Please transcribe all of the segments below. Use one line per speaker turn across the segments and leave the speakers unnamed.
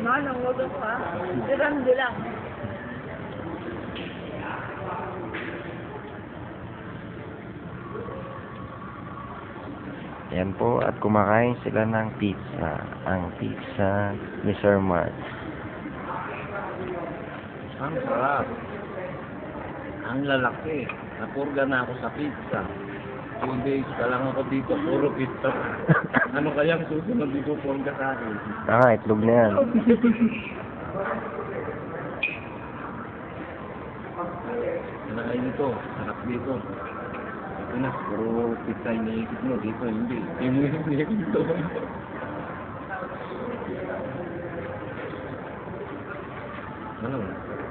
Manong, wag pa. Dirandi lang.
Yan po, at kumakain sila ng pizza. Ang pizza ni Sir Mark.
Ang sarap. Ang lalaki. Napurga na ako sa pizza. 2 days ka lang ako dito, puro pizza. Ano kaya ang susunod dito purga sa akin?
Itlog na yan.
Nakain nito, sarap dito. Ito na, puro pizza yung naisip mo. Dito, hindi. Hindi mo yung naisip dito. Ano?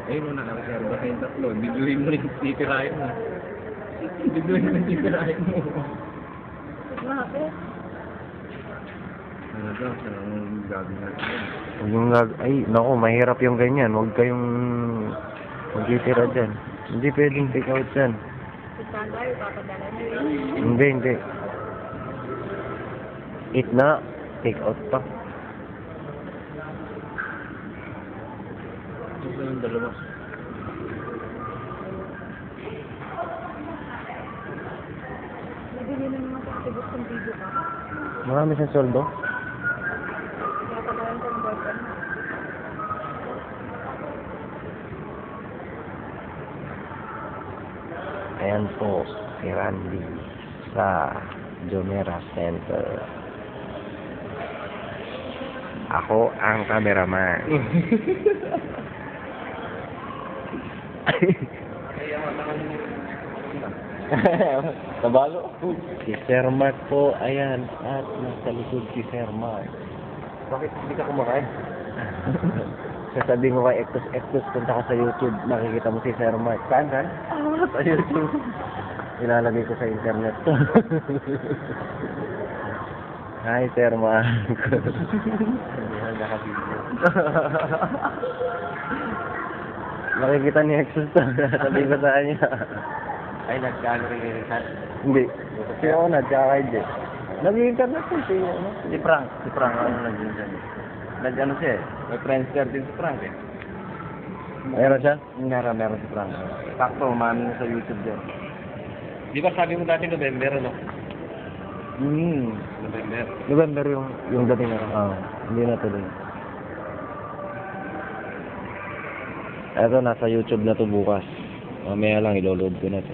Ayun mo, nakareserva kayong tatlo. Biduhin mo yung titirahin mo. Biduhin mo yung titirahin mo.
Bakit?
Ano daw, ang gagawin natin.
Huwag yung ay, naku, mahirap yung ganyan. Huwag kayong magtitira dyan. Hindi pwedeng take out dyan.
Si Tanday, papadala niyo yun.
Hindi. Eat na, take out pa.
Ito pa yung dalawa.
Nabili na naman sa activist ng video ka.
Marami sa soldo.
Papadalan ko ng boyfriend mo.
Ayan po, si Randy sa Jumeirah Center. Ako ang cameraman.
Tabalo?
Si Sir Mark po, ayan. At nasa likod si Sir Mark.
Bakit hindi ka kumakain?
Sasabihin ko kay Ectus, punta ka sa YouTube, makikita mo si Sir Mark. Saan? Sa YouTube. Ilalagay ko sa internet. Hi, Sir Mark.
Hindi na nakabigyo.
Makikita ni Ectus to. Sabihin ko sa kanya.
Ay, nagkano rin yung chat?
Hindi. Si Ona, tsaka kay Jess. Nag-internet po si ano.
Si Frank ang naging dyan. Nag-ano siya eh. May friendster din si Frank eh.
Meron siya?
Meron si Frank. Sakto, umami na sa YouTube dyan. Di ba sabi mo dati November, ano? November.
November yung dating na. Hindi na tuloy. Eto, nasa YouTube na to bukas. Mamaya lang, ilo-load ko na to.